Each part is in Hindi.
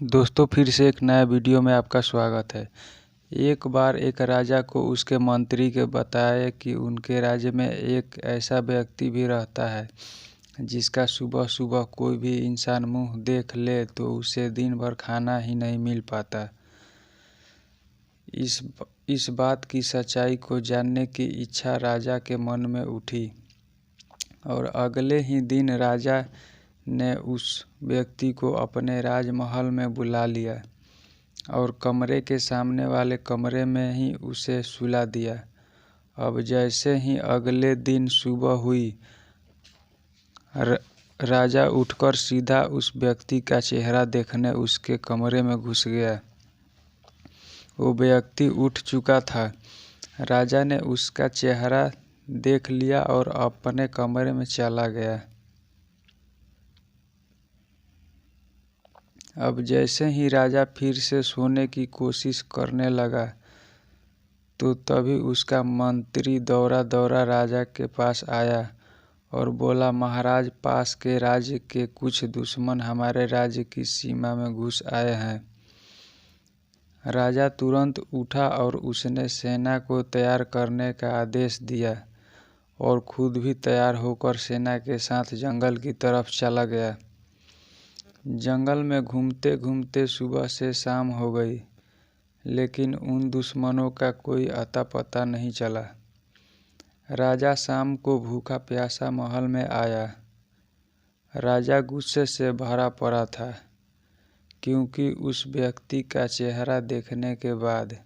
दोस्तों फिर से एक नया वीडियो में आपका स्वागत है। एक बार एक राजा को उसके मंत्री के बताया कि उनके राज्य में एक ऐसा व्यक्ति भी रहता है जिसका सुबह सुबह कोई भी इंसान मुंह देख ले तो उसे दिन भर खाना ही नहीं मिल पाता। इस बात की सच्चाई को जानने की इच्छा राजा के मन में उठी और अगले ही दिन राजा ने उस व्यक्ति को अपने राजमहल में बुला लिया और कमरे के सामने वाले कमरे में ही उसे सुला दिया। अब जैसे ही अगले दिन सुबह हुई, राजा उठकर सीधा उस व्यक्ति का चेहरा देखने उसके कमरे में घुस गया। वो व्यक्ति उठ चुका था। राजा ने उसका चेहरा देख लिया और अपने कमरे में चला गया। अब जैसे ही राजा फिर से सोने की कोशिश करने लगा तो तभी उसका मंत्री दौड़ा दौड़ा राजा के पास आया और बोला, महाराज, पास के राज्य के कुछ दुश्मन हमारे राज्य की सीमा में घुस आए हैं। राजा तुरंत उठा और उसने सेना को तैयार करने का आदेश दिया और खुद भी तैयार होकर सेना के साथ जंगल की तरफ चला गया। जंगल में घूमते घूमते सुबह से शाम हो गई, लेकिन उन दुश्मनों का कोई अता पता नहीं चला। राजा शाम को भूखा प्यासा महल में आया। राजा गुस्से से भरा पड़ा था, क्योंकि उस व्यक्ति का चेहरा देखने के बाद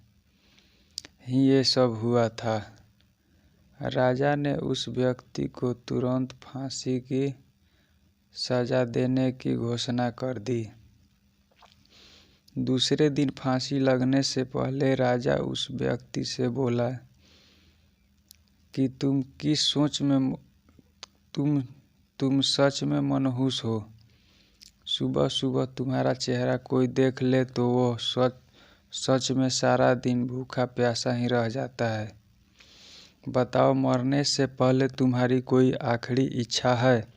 ही ये सब हुआ था। राजा ने उस व्यक्ति को तुरंत फांसी की सजा देने की घोषणा कर दी। दूसरे दिन फांसी लगने से पहले राजा उस व्यक्ति से बोला कि तुम किस सोच में तुम सच में मनहूस हो। सुबह सुबह तुम्हारा चेहरा कोई देख ले तो वो सच में सारा दिन भूखा प्यासा ही रह जाता है। बताओ, मरने से पहले तुम्हारी कोई आखिरी इच्छा है?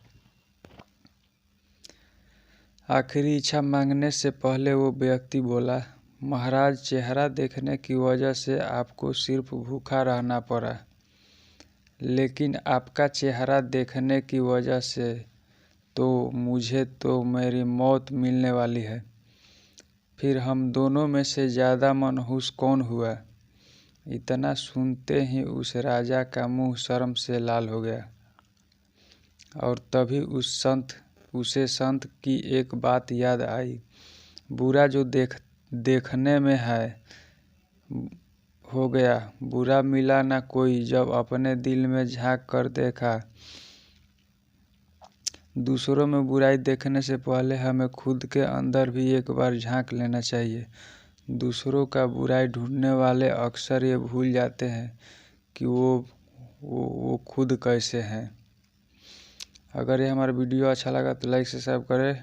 आखिरी इच्छा मांगने से पहले वो व्यक्ति बोला, महाराज, चेहरा देखने की वजह से आपको सिर्फ भूखा रहना पड़ा, लेकिन आपका चेहरा देखने की वजह से तो मुझे तो मेरी मौत मिलने वाली है। फिर हम दोनों में से ज़्यादा मनहूस कौन हुआ? इतना सुनते ही उस राजा का मुंह शर्म से लाल हो गया और तभी उसे संत की एक बात याद आई। बुरा जो देखने में है हो गया, बुरा मिला ना कोई। जब अपने दिल में झांक कर देखा, दूसरों में बुराई देखने से पहले हमें खुद के अंदर भी एक बार झांक लेना चाहिए। दूसरों का बुराई ढूंढने वाले अक्सर ये भूल जाते हैं कि वो खुद कैसे हैं। अगर ये हमारा वीडियो अच्छा लगा तो लाइक सब्सक्राइब करें